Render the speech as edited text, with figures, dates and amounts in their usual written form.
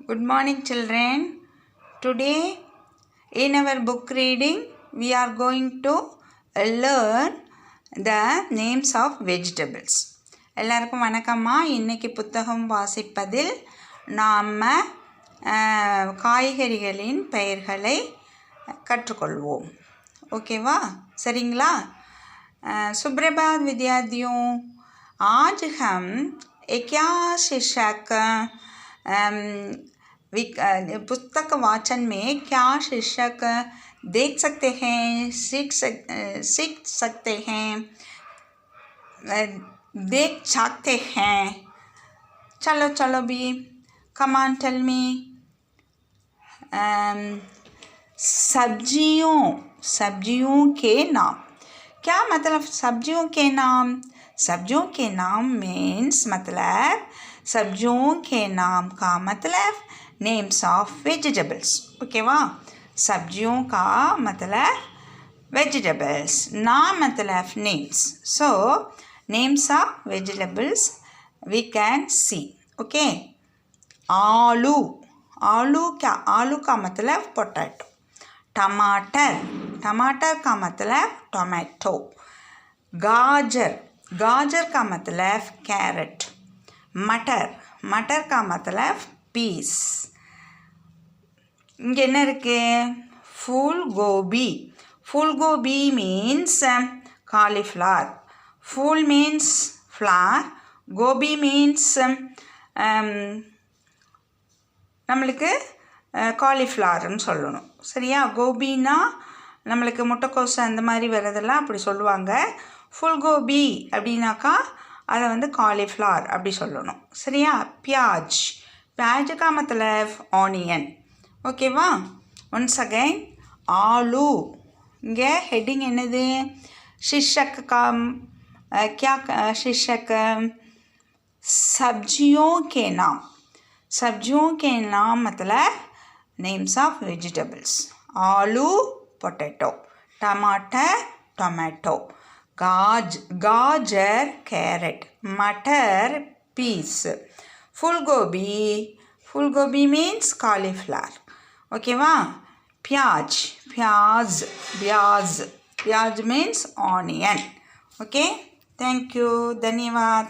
Good morning, children. Today, in our book reading, we are going to learn the names of vegetables. எல்லாருக்கும் வணக்கம்மா. இன்னைக்கு புத்தகம் வாசிப்பதில் நாம் காய்கறிகளின் பெயர்களை கற்றுக்கொள்வோம். ஓகேவா? சரிங்களா? सुप्रभात विद्यार्थियों, आज हम क्या शीर्षक पुस्तक वाचन में क्या शीर्षक देख सकते हैं, सीख सकते हैं, देख सकते हैं. चलो भी come on, tell me. सब्जियों के नाम. क्या मतलब सब्जियों के नाम? सब्जियों के नाम मीन्स मतलब सब्जियों के नाम का मतलब नेम्स ऑफ वेजिटेबल्स. ओकेवा? सब्जियों का मतलब वेजिटेबल्स, नाम मतलब names. So names of vegetables we can see. Okay. आलू. आलू का मतलब पोटैटो. टमाटर का मतलब टोमेटो. गाजर का मतलब कैरेट. मटर का मतलब पीस. இங்கே என்ன இருக்கு? फूल गोभी மீன்ஸ் காலிஃப்ளவர். फूल மீன்ஸ் ஃப்ளவர், கோபி மீன்ஸ் நம்மளுக்கு காலிஃப்ளவர்னு சொல்லணும். சரியா? கோபின்னா நம்மளுக்கு முட்டைக்கோசு அந்த மாதிரி வர்றதெல்லாம் அப்படி சொல்லுவாங்க. ஃபுல் கோபி அப்படின்னாக்கா அதை வந்து காலிஃப்ளவர் அப்படி சொல்லணும். சரியா? பியாஜ் का मतलब ஆனியன். ஓகேவா? ஒன்ஸ் அகைன் ஆலू. இங்கே ஹெட்டிங் என்னது? शीर्षक का क्या शीर्षक? सब्जियों के नाम मतलब नेम्स ऑफ वेजिटेबल्स. आलू पोटैटो, टमाटर टोमेटो, गाजर कैरेट, मटर पीस, फूल गोभी मीन्स cauliflower. ओकेवा? प्याज means onion. Okay. Thank you. धन्यवाद.